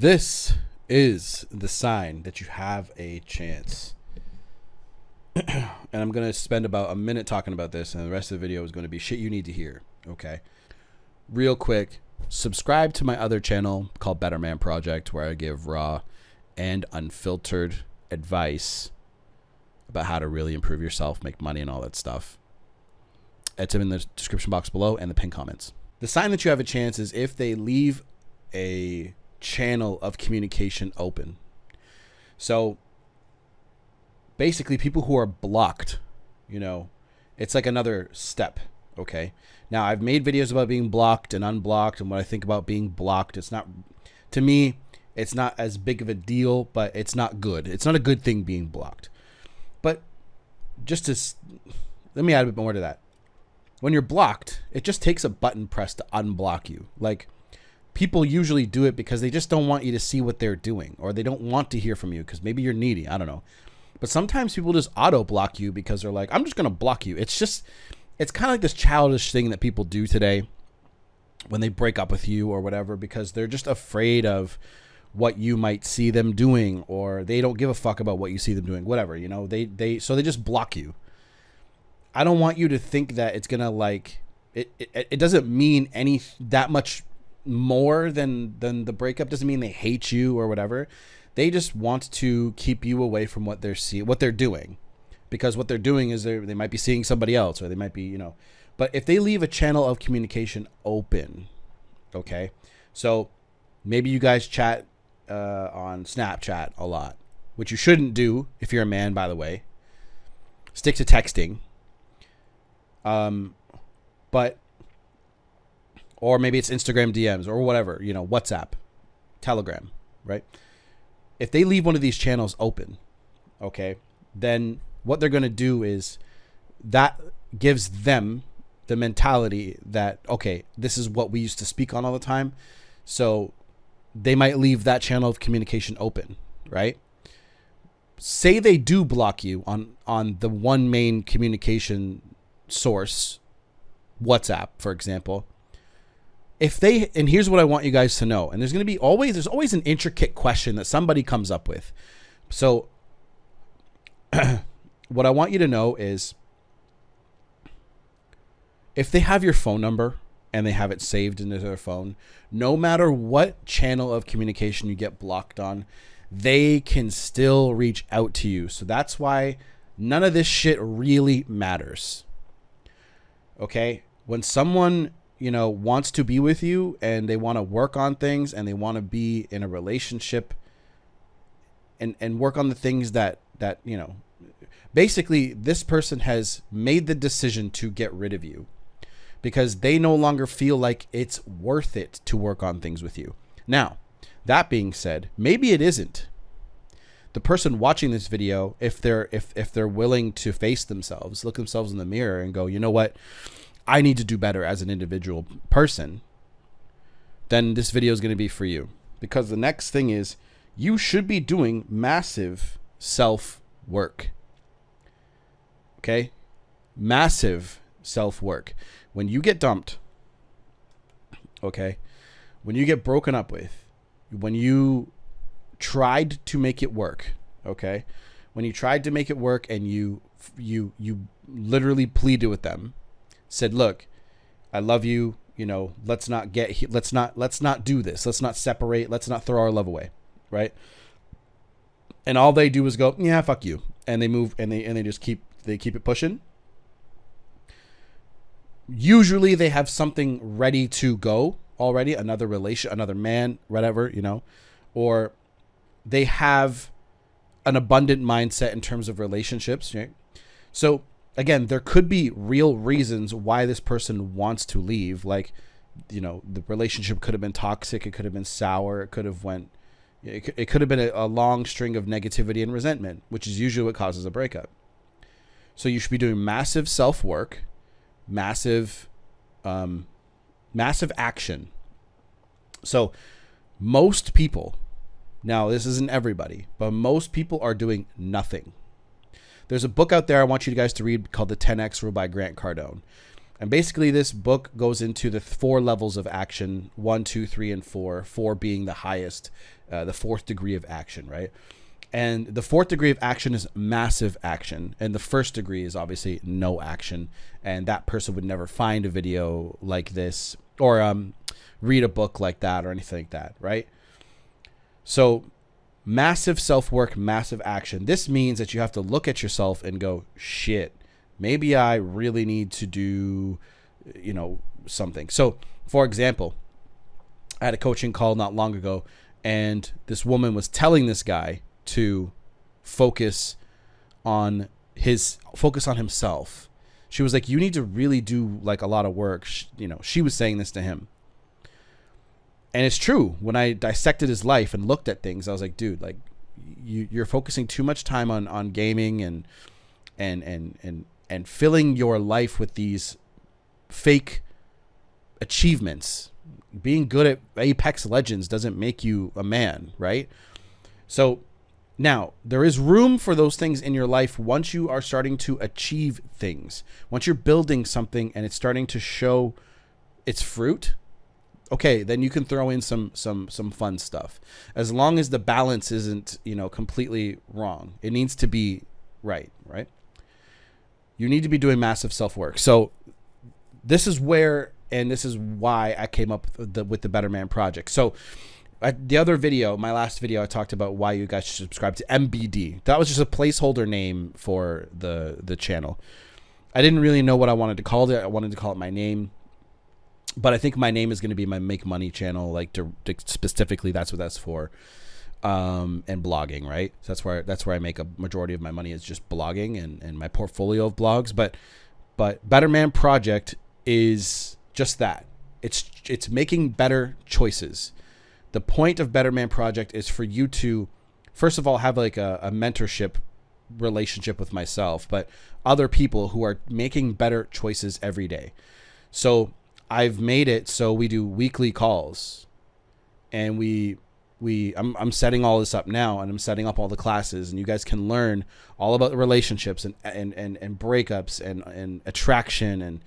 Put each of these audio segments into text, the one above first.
This is the sign that you have a chance. And I'm going to spend about a minute talking about this, and the rest of the video is going to be shit you need to hear. Okay. Real quick, subscribe to my other channel called Better Man Project, where I give raw and unfiltered advice about how to really improve yourself, make money, and all that stuff. It's in the description box below and the pinned comments. The sign that you have a chance is if they leave a channel of communication open. So basically, people who are blocked, it's like another step. Okay. Now, I've made videos about being blocked and unblocked and what I think about being blocked. It's not, to me, it's not as big of a deal, but it's not good. It's not a good thing being blocked. But let me add a bit more to that. When you're blocked, it just takes a button press to unblock you. Like, people usually do it because they just don't want you to see what they're doing, or they don't want to hear from you because maybe you're needy. I don't know. But sometimes people just auto block you because they're like, I'm just going to block you. It's kind of like this childish thing that people do today when they break up with you or whatever, because they're just afraid of what you might see them doing, or they don't give a fuck about what you see them doing, whatever, so they just block you. I don't want you to think that it's going to it doesn't mean that much more than the breakup. Doesn't mean they hate you or whatever. They just want to keep you away from what they're doing, because what they're doing is they might be seeing somebody else, or they might be, but if they leave a channel of communication open, okay, so maybe you guys chat on Snapchat a lot, which you shouldn't do if you're a man, by the way. Stick to texting. But, or maybe it's Instagram DMs or whatever, WhatsApp, Telegram, right? If they leave one of these channels open, okay, then what they're going to do is that gives them the mentality that, okay, this is what we used to speak on all the time. So they might leave that channel of communication open, right? Say they do block you on the one main communication source, WhatsApp, for example. And here's what I want you guys to know, and there's always an intricate question that somebody comes up with. So what I want you to know is, if they have your phone number and they have it saved into their phone, no matter what channel of communication you get blocked on, they can still reach out to you. So that's why none of this shit really matters. Okay? When someone, wants to be with you and they want to work on things and they want to be in a relationship and work on the things that basically this person has made the decision to get rid of you because they no longer feel like it's worth it to work on things with you. Now, that being said, maybe it isn't. The person watching this video, if they're willing to face themselves, look themselves in the mirror and go, you know what? I need to do better as an individual person, then this video is going to be for you. Because the next thing is, you should be doing massive self-work. Okay? Massive self-work. When you get dumped, okay, when you get broken up with, when you tried to make it work, okay, when you tried to make it work and you literally pleaded with them, said, look, I love you, let's not do this, let's not separate, let's not throw our love away, right? And all they do is go, yeah, fuck you, and they move and they just keep it pushing. Usually they have something ready to go already, another man, whatever, or they have an abundant mindset in terms of relationships, right? So again, there could be real reasons why this person wants to leave. Like, the relationship could have been toxic. It could have been sour. It could have been a long string of negativity and resentment, which is usually what causes a breakup. So you should be doing massive self-work, massive action. So most people, now this isn't everybody, but most people are doing nothing. There's a book out there I want you guys to read called The 10X Rule by Grant Cardone. And basically this book goes into the 4 levels of action, 1, 2, 3, and 4, 4 being the highest, the 4th degree of action, right? And the 4th degree of action is massive action. And the 1st degree is obviously no action. And that person would never find a video like this or read a book like that or anything like that, right? So massive self-work, massive action. This means that you have to look at yourself and go, shit, maybe I really need to do, something. So, for example, I had a coaching call not long ago, and this woman was telling this guy to focus on himself. She was like, you need to really do like a lot of work. She was saying this to him. And it's true. When I dissected his life and looked at things, I was like, dude, like you're focusing too much time on gaming and filling your life with these fake achievements. Being good at Apex Legends doesn't make you a man, right? So now there is room for those things in your life once you are starting to achieve things. Once you're building something and it's starting to show its fruit, okay, then you can throw in some fun stuff. As long as the balance isn't, completely wrong. It needs to be right? You need to be doing massive self-work. So this is where, and this is why I came up with the Better Man Project. So the other video, my last video, I talked about why you guys should subscribe to MBD. That was just a placeholder name for the channel. I didn't really know what I wanted to call it. I wanted to call it my name. But I think my name is going to be my Make Money channel, like specifically that's what that's for, and blogging, right? So that's where I make a majority of my money is just blogging and my portfolio of blogs. But Better Man Project is just that. It's making better choices. The point of Better Man Project is for you to, first of all, have like a mentorship relationship with myself, but other people who are making better choices every day. So I've made it so we do weekly calls, and I'm setting all this up now, and I'm setting up all the classes, and you guys can learn all about the relationships and breakups and attraction and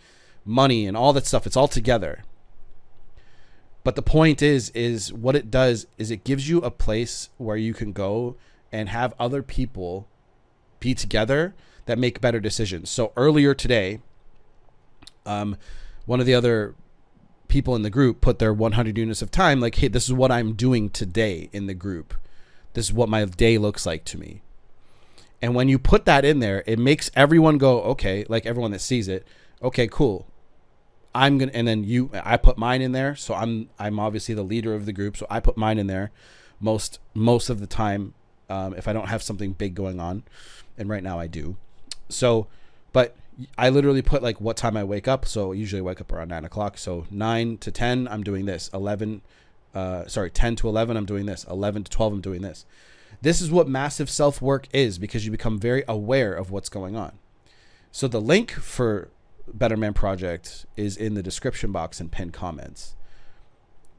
money and all that stuff. It's all together. But the point is what it does is it gives you a place where you can go and have other people be together that make better decisions. So earlier today, one of the other people in the group put their 100 units of time, like, hey, this is what I'm doing today in the group. This is what my day looks like to me. And when you put that in there, it makes everyone go, okay, like everyone that sees it, okay, cool. And then I put mine in there. So I'm obviously the leader of the group. So I put mine in there most of the time, if I don't have something big going on. And right now I do. So, but I literally put like what time I wake up. So I usually wake up around 9 o'clock. So 9 to 10, I'm doing this. 10 to 11, I'm doing this. 11 to 12, I'm doing this. This is what massive self-work is, because you become very aware of what's going on. So the link for Better Man Project is in the description box and pinned comments.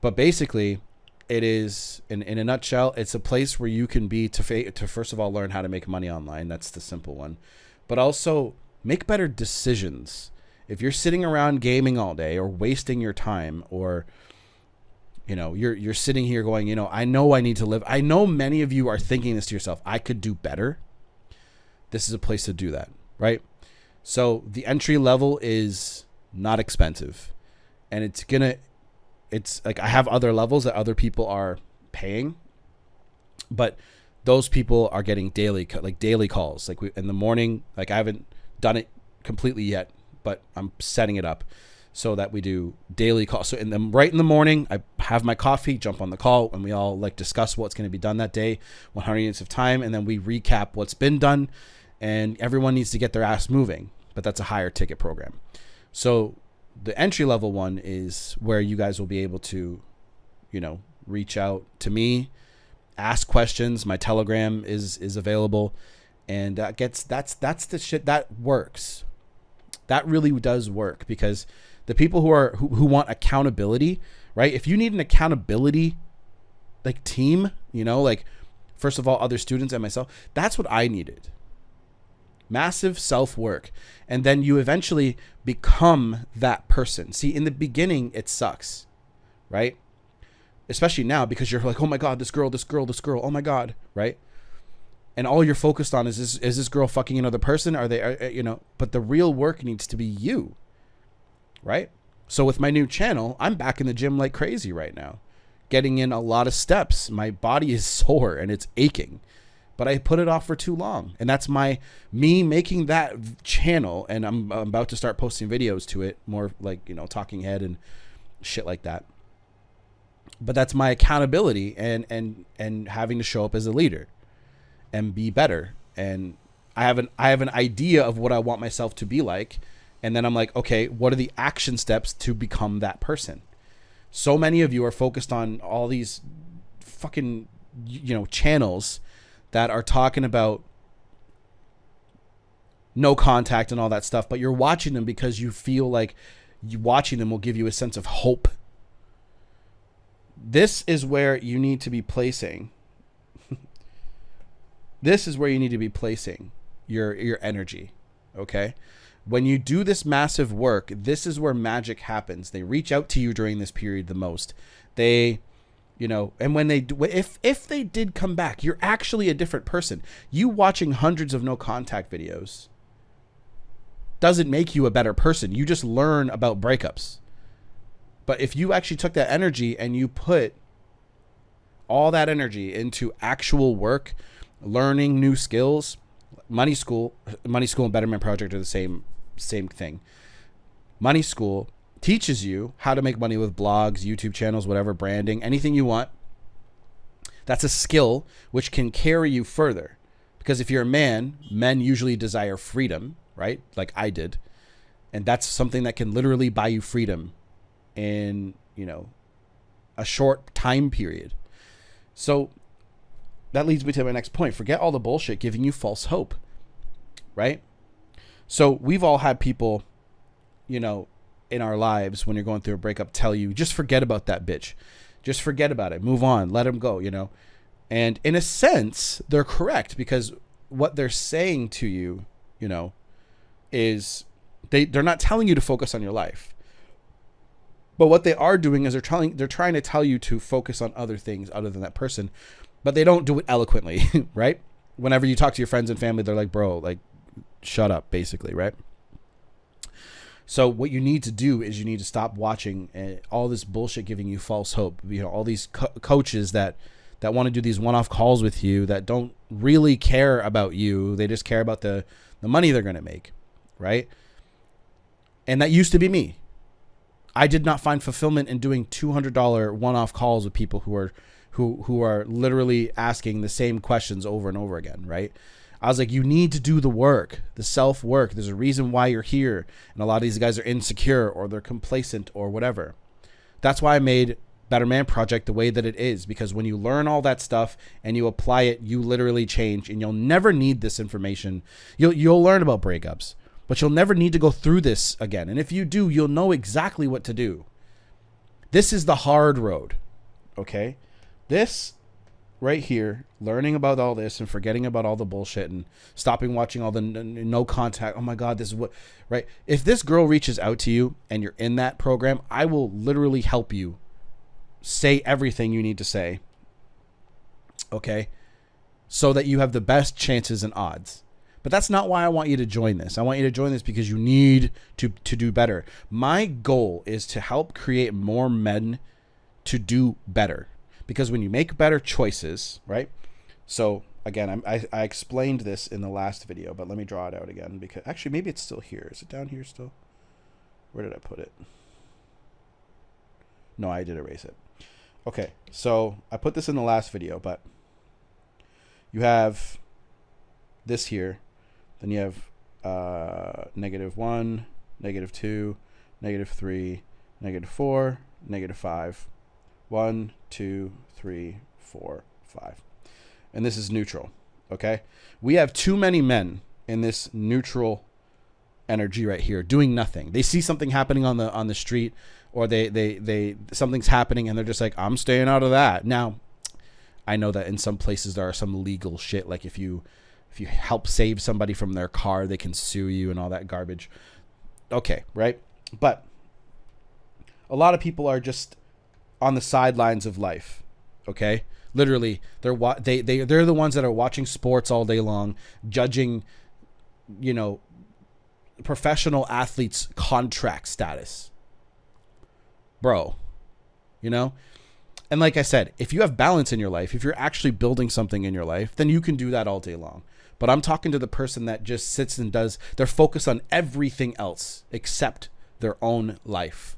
But basically, it is, in a nutshell, it's a place where you can be to first of all learn how to make money online. That's the simple one. But also make better decisions. If you're sitting around gaming all day or wasting your time, or you're sitting here going, I know I need to live. I know many of you are thinking this to yourself. I could do better. This is a place to do that, right? So the entry level is not expensive, and it's like I have other levels that other people are paying, but those people are getting daily calls. Like in the morning, like I haven't done it completely yet, but I'm setting it up so that we do daily calls. So right in the morning, I have my coffee, jump on the call, and we all like discuss what's going to be done that day, 100 units of time, and then we recap what's been done, and everyone needs to get their ass moving. But that's a higher ticket program. So the entry level one is where you guys will be able to, reach out to me, ask questions. My Telegram is available, and that's the shit that works. That really does work, because the people who want accountability, right? If you need an accountability like team, like first of all other students and myself, that's what I needed. Massive self-work. And then you eventually become that person. See, in the beginning, it sucks, right? Especially now, because you're like, oh my God, this girl, oh my God, right? And all you're focused on is this girl fucking another person? But the real work needs to be you, right? So with my new channel, I'm back in the gym like crazy right now, getting in a lot of steps. My body is sore and it's aching, but I put it off for too long. And that's me making that channel. And I'm about to start posting videos to it, more like, talking head and shit like that. But that's my accountability and having to show up as a leader and be better. And I have an idea of what I want myself to be like. And then I'm like, okay, what are the action steps to become that person? So many of you are focused on all these fucking, channels that are talking about no contact and all that stuff, but you're watching them because you feel like watching them will give you a sense of hope. This is where you need to be placing. This is where you need to be placing your energy, okay? When you do this massive work, this is where magic happens. They reach out to you during this period the most. They, and when they do, if they did come back, you're actually a different person. You watching hundreds of no contact videos doesn't make you a better person. You just learn about breakups. But if you actually took that energy and you put all that energy into actual work, learning new skills, Money School and Betterment Project are the same thing. Money School teaches you how to make money with blogs, YouTube channels, whatever, branding, anything you want. That's a skill which can carry you further. Because if you're a man, men usually desire freedom, right? Like I did. And that's something that can literally buy you freedom in, a short time period. So that leads me to my next point. Forget all the bullshit giving you false hope, right? So we've all had people, in our lives when you're going through a breakup tell you, just forget about that bitch. Just forget about it. Move on. Let him go, And in a sense, they're correct, because what they're saying to you, is they're not telling you to focus on your life. But what they are doing is they're trying to tell you to focus on other things other than that person, but they don't do it eloquently, right? Whenever you talk to your friends and family, they're like, bro, like, shut up, basically, right? So what you need to do is you need to stop watching all this bullshit giving you false hope. All these coaches that want to do these one-off calls with you that don't really care about you. They just care about the money they're going to make, right? And that used to be me. I did not find fulfillment in doing $200 one-off calls with people who are literally asking the same questions over and over again, right? I was like, you need to do the work, the self-work. There's a reason why you're here. And a lot of these guys are insecure or they're complacent or whatever. That's why I made Better Man Project the way that it is, because when you learn all that stuff and you apply it, you literally change, and you'll never need this information. You'll learn about breakups, but you'll never need to go through this again. And if you do, you'll know exactly what to do. This is the hard road, okay? This right here, learning about all this and forgetting about all the bullshit and stopping watching all the no contact. Oh my God, this is what, right? If this girl reaches out to you and you're in that program, I will literally help you say everything you need to say, okay? So that you have the best chances and odds. But that's not why I want you to join this. I want you to join this because you need to do better. My goal is to help create more men to do better. Because when you make better choices, right? So again, I explained this in the last video, but let me draw it out again, because actually maybe it's still here. Is it down here still? Where did I put it? No, I did erase it. Okay, so I put this in the last video, but you have this here. Then you have -1, -2, -3, -4, -5. 1, 2, 3, 4, 5. And this is neutral, okay? We have too many men in this neutral energy right here doing nothing. They see something happening on the street, or they something's happening and they're just like, I'm staying out of that. Now, I know that in some places there are some legal shit, like if you If you help save somebody from their car, they can sue you and all that garbage. Okay, right? But a lot of people are just on the sidelines of life, okay? Literally, they're the ones that are watching sports all day long, judging, professional athletes' contract status. Bro, And like I said, if you have balance in your life, if you're actually building something in your life, then you can do that all day long. But I'm talking to the person that just sits and they're focused on everything else except their own life,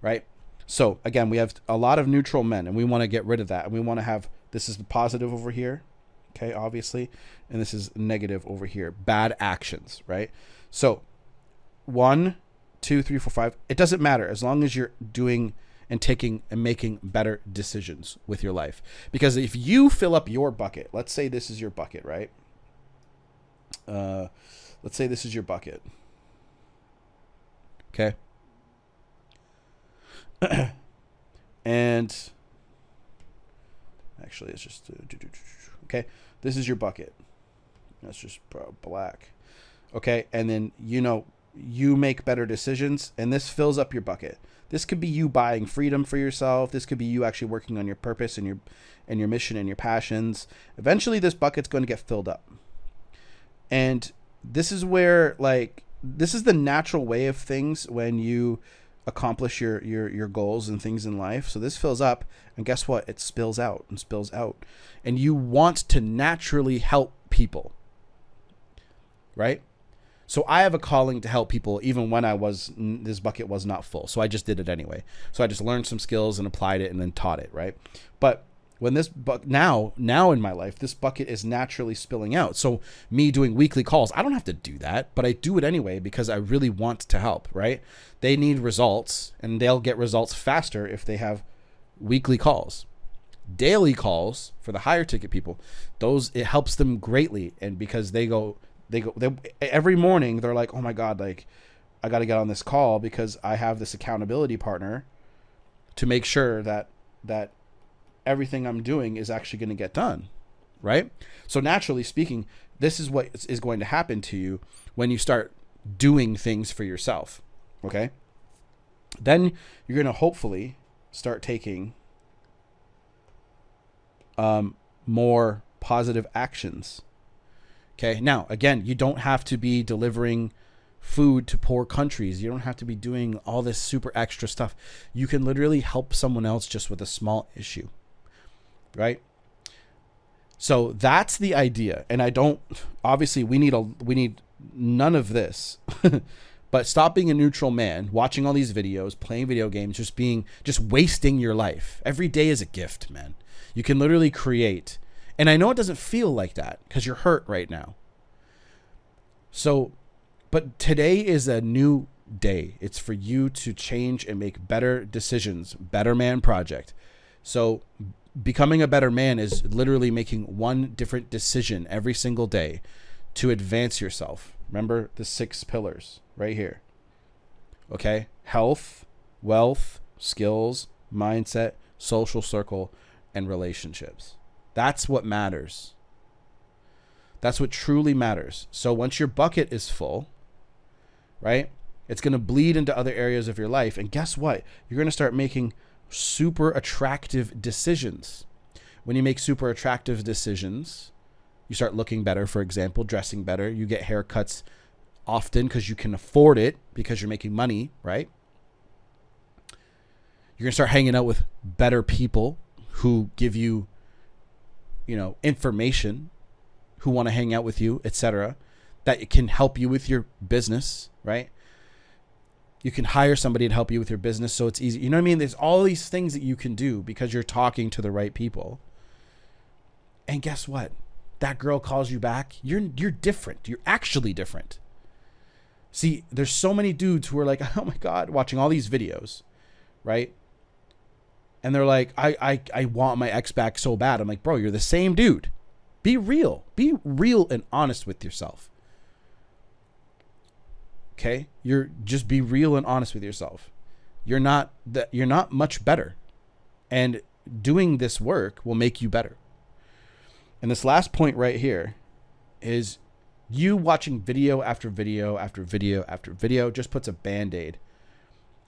right? So again, we have a lot of neutral men, and we want to get rid of that. And we want to have, this is the positive over here, okay, obviously, and this is negative over here, bad actions, right? So 1, 2, 3, 4, 5, it doesn't matter as long as you're doing and taking and making better decisions with your life. Because if you fill up your bucket, let's say this is your bucket, right? Let's say this is your bucket. Okay. And actually, it's just okay. This is your bucket. That's just black. Okay, and then you make better decisions, and this fills up your bucket. This could be you buying freedom for yourself. This could be you actually working on your purpose and your mission and your passions. Eventually, this bucket's going to get filled up, and this is where this is the natural way of things when you accomplish your goals and things in life. So this fills up, and guess what? It spills out and spills out. And you want to naturally help people, right? So I have a calling to help people even when this bucket was not full. So I just did it anyway. So I just learned some skills and applied it and then taught it, right? But when this now in my life, this bucket is naturally spilling out. So me doing weekly calls, I don't have to do that, but I do it anyway because I really want to help, right? They need results, and they'll get results faster if they have weekly calls. Daily calls for the higher ticket people, it helps them greatly. And because they every morning they're like, oh my God, I got to get on this call because I have this accountability partner to make sure that everything I'm doing is actually going to get done, right? So naturally speaking, this is what is going to happen to you when you start doing things for yourself, okay? Then you're going to hopefully start taking more positive actions, okay? Now, again, you don't have to be delivering food to poor countries. You don't have to be doing all this super extra stuff. You can literally help someone else just with a small issue, right? So that's the idea. And obviously we need none of this, but stop being a neutral man, watching all these videos, playing video games, just wasting your life. Every day is a gift, man. You can literally create. And I know it doesn't feel like that because you're hurt right now. So, but today is a new day. It's for you to change and make better decisions, Better Man Project. So becoming a better man is literally making one different decision every single day to advance yourself. Remember the 6 pillars right here. Okay? Health, wealth, skills, mindset, social circle, and relationships. That's what matters. That's what truly matters. So once your bucket is full, right, it's going to bleed into other areas of your life. And guess what? You're going to start making super attractive decisions. When you make super attractive decisions, you start looking better, for example, dressing better. You get haircuts often because you can afford it because you're making money, right? You're going to start hanging out with better people who give you, information, who want to hang out with you, etc., that can help you with your business, right? You can hire somebody to help you with your business, so it's easy. You know what I mean? There's all these things that you can do because you're talking to the right people. And guess what? That girl calls you back. You're different. You're actually different. See, there's so many dudes who are like, oh my God, watching all these videos, right? And they're like, I want my ex back so bad. I'm like, bro, you're the same dude. Be real. Be real and honest with yourself. Okay? Just be real and honest with yourself. You're not much better. And doing this work will make you better. And this last point right here is you watching video after video after video after video just puts a Band-Aid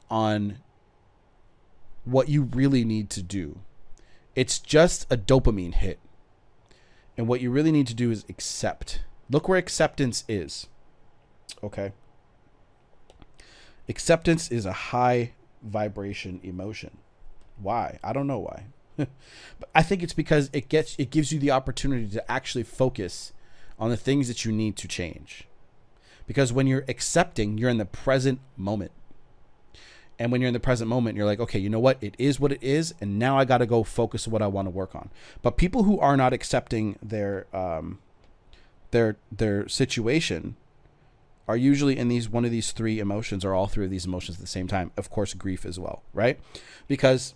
on what you really need to do. It's just a dopamine hit. And what you really need to do is accept. Look where acceptance is. Okay? Acceptance is a high vibration emotion. Why? I don't know why. But I think it's because it gives you the opportunity to actually focus on the things that you need to change. Because when you're accepting, you're in the present moment. And when you're in the present moment, you're like, okay, you know what? It is what it is. And now I got to go focus on what I want to work on. But people who are not accepting their situation are usually in one of these three emotions, or all three of these emotions at the same time. Of course, grief as well, right? Because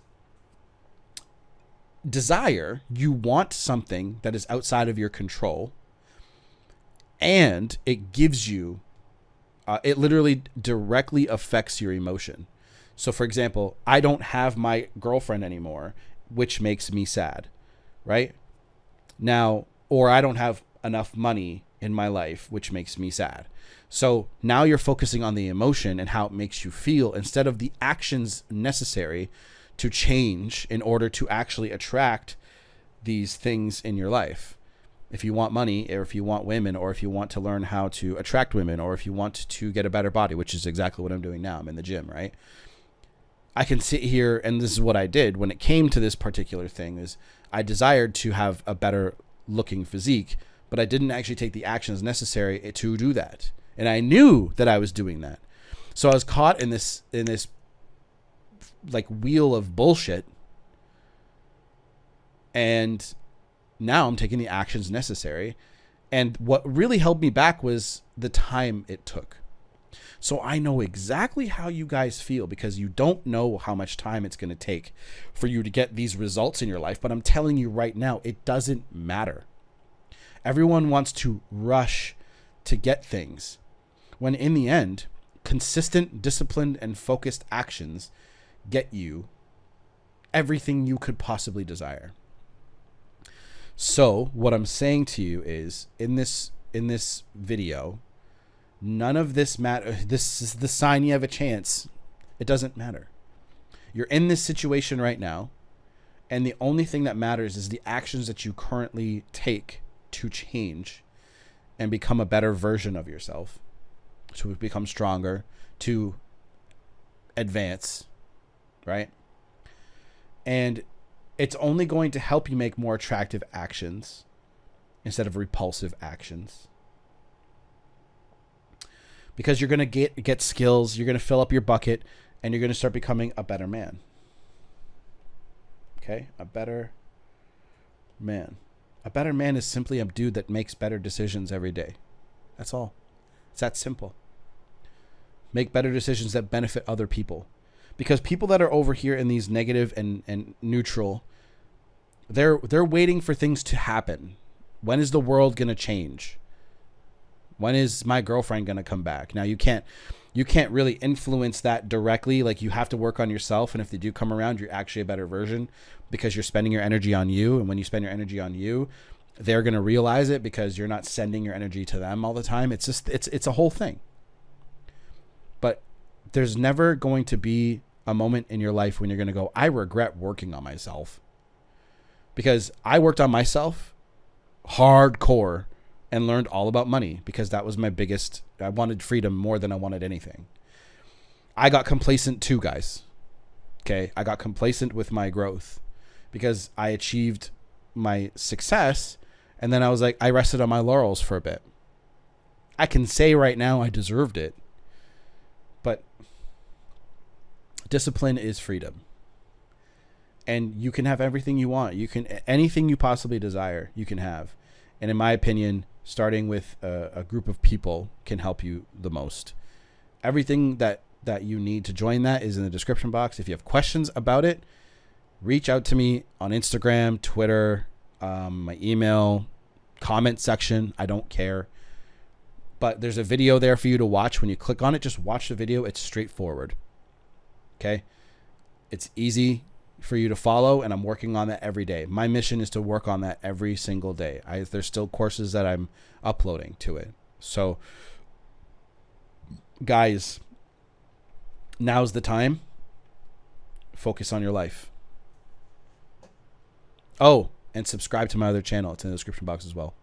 desire, you want something that is outside of your control, and it gives you, it literally directly affects your emotion. So for example, I don't have my girlfriend anymore, which makes me sad, right? Now, or I don't have enough money in my life, which makes me sad. So now you're focusing on the emotion and how it makes you feel instead of the actions necessary to change in order to actually attract these things in your life. If you want money, or if you want women, or if you want to learn how to attract women, or if you want to get a better body, which is exactly what I'm doing now. I'm in the gym, right? I can sit here, and this is what I did when it came to this particular thing, is I desired to have a better looking physique, but I didn't actually take the actions necessary to do that. And I knew that I was doing that. So I was caught in this like wheel of bullshit. And now I'm taking the actions necessary. And what really held me back was the time it took. So I know exactly how you guys feel, because you don't know how much time it's going to take for you to get these results in your life. But I'm telling you right now, it doesn't matter. Everyone wants to rush to get things, when in the end, consistent, disciplined, and focused actions get you everything you could possibly desire. So what I'm saying to you is, in this video, none of this matter. This is the sign you have a chance. It doesn't matter. You're in this situation right now, and the only thing that matters is the actions that you currently take to change and become a better version of yourself, to become stronger, to advance, right? And it's only going to help you make more attractive actions instead of repulsive actions. Because you're going to get skills, you're going to fill up your bucket, and you're going to start becoming a better man. Okay? A better man. A better man is simply a dude that makes better decisions every day. That's all. It's that simple. Make better decisions that benefit other people. Because people that are over here in these negative and neutral, they're waiting for things to happen. When is the world going to change? When is my girlfriend going to come back? Now you can't really influence that directly. Like, you have to work on yourself. And if they do come around, you're actually a better version, because you're spending your energy on you. And when you spend your energy on you, they're going to realize it, because you're not sending your energy to them all the time. It's just, it's a whole thing. But there's never going to be a moment in your life when you're going to go, I regret working on myself. Because I worked on myself hardcore and learned all about money, because that was my biggest. I wanted freedom more than I wanted anything. I got complacent too, guys. Okay. I got complacent with my growth because I achieved my success. And then I was like, I rested on my laurels for a bit. I can say right now I deserved it, but discipline is freedom. And you can have everything you want. You can, anything you possibly desire, you can have. And in my opinion, starting with a group of people can help you the most. Everything that you need to join that is in the description box. If you have questions about it, reach out to me on Instagram, Twitter, my email, comment section. I don't care. But there's a video there for you to watch. When you click on it, just watch the video. It's straightforward. Okay? It's easy. for you to follow, and I'm working on that every day. My mission is to work on that every single day. There's still courses that I'm uploading to it. So, guys, now's the time. Focus on your life. Oh, and subscribe to my other channel. It's in the description box as well.